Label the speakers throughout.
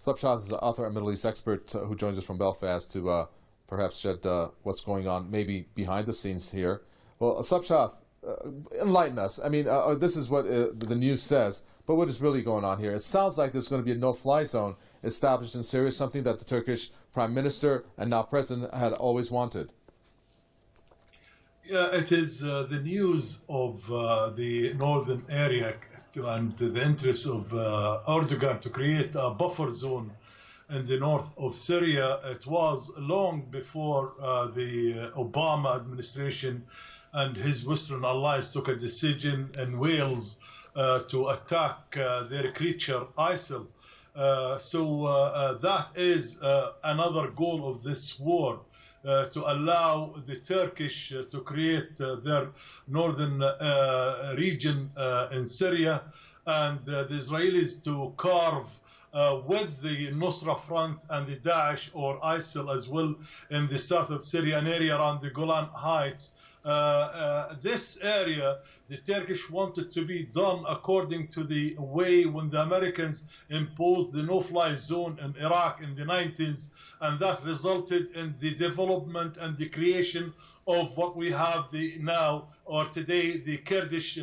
Speaker 1: Saab Shaath is an author and Middle East expert who joins us from Belfast to perhaps shed what's going on maybe behind the scenes here. Well, Saab Shaath, enlighten us. I mean, this is what the news says, but what is really going on here? It sounds like there's going to be a no-fly zone established in Syria, something that the Turkish Prime Minister and now President had always wanted.
Speaker 2: Yeah, it is the news of the northern area and the interest of Erdogan to create a buffer zone in the north of Syria. It was long before the Obama administration and his Western allies took a decision in Wales to attack their creature ISIL. So that is another goal of this war. To allow the Turkish to create their northern region in Syria, and the Israelis to carve with the Nusra Front and the Daesh or ISIL as well in the south of Syria, an area around the Golan Heights. This area, the Turkish wanted to be done according to the way when the Americans imposed the no-fly zone in Iraq in the 90s, and that resulted in the development and the creation of what we have now or today, the Kurdish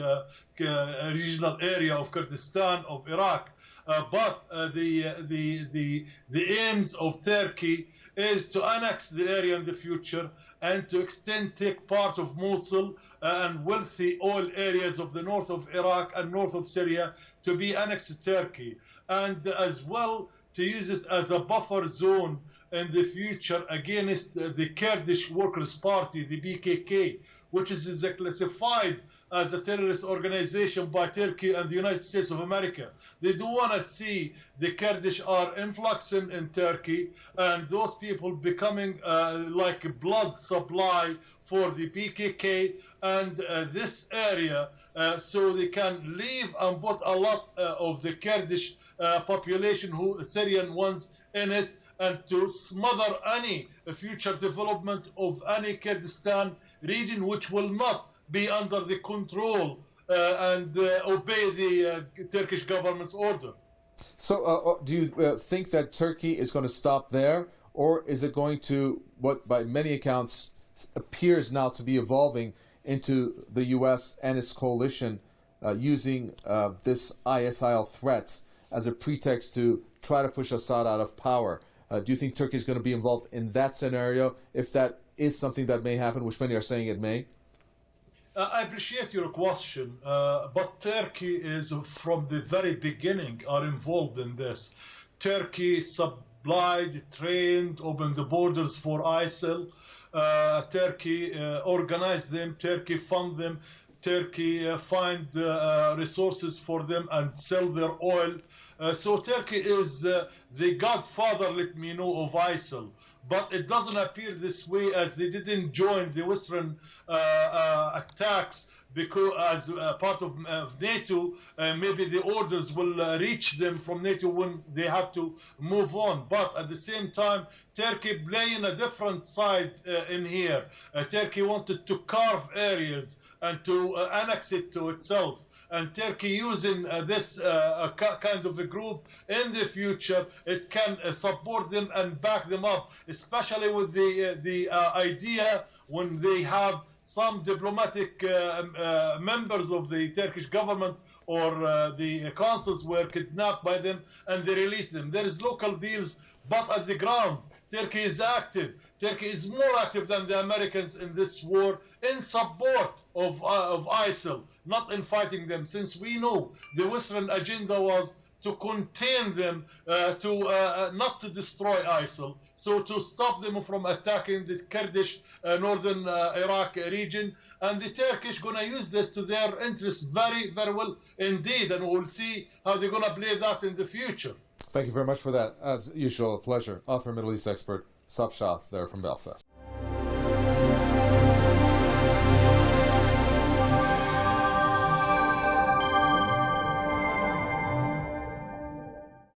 Speaker 2: regional area of Kurdistan of Iraq. But the aims of Turkey is to annex the area in the future and to take part of Mosul and wealthy oil areas of the north of Iraq and north of Syria to be annexed to Turkey, and as well to use it as a buffer zone in the future against the Kurdish Workers' Party, the PKK, which is classified as a terrorist organization by Turkey and the United States of America. They do want to see the Kurdish are influxing in Turkey and those people becoming like blood supply for the PKK and this area, so they can leave and put a lot of the Kurdish population, Syrian ones, in it, and to smother any future development of any Kurdistan region which will not be under the control and obey the Turkish government's order.
Speaker 1: So do you think that Turkey is going to stop there, or is it going to, what by many accounts appears now to be evolving into the U.S. and its coalition using this ISIL threat as a pretext to try to push Assad out of power? Do you think Turkey is going to be involved in that scenario, if that is something that may happen, which many are saying it may?
Speaker 2: I appreciate your question, but Turkey is from the very beginning are involved in this. Turkey supplied, trained, opened the borders for ISIL. Turkey organized them, Turkey fund them, Turkey find resources for them and sell their oil. So Turkey is the godfather, let me know, of ISIL. But it doesn't appear this way, as they didn't join the Western attacks because as part of NATO, maybe the orders will reach them from NATO when they have to move on. But at the same time, Turkey playing a different side in here. Turkey wanted to carve areas and to annex it to itself. And Turkey using this kind of a group in the future, it can support them and back them up, especially with the idea when they have some diplomatic members of the Turkish government or the consuls were kidnapped by them and they released them. There is local deals, but at the ground, Turkey is active. Turkey is more active than the Americans in this war in support of ISIL, not in fighting them, since we know the Western agenda was to contain them, not to destroy ISIL, so to stop them from attacking the Kurdish northern Iraq region. And the Turkish going to use this to their interest very, very well indeed, and we'll see how they're going to play that in the future.
Speaker 1: Thank you very much for that. As usual, a pleasure. Author, Middle East expert, Saab Shaath there from Belfast.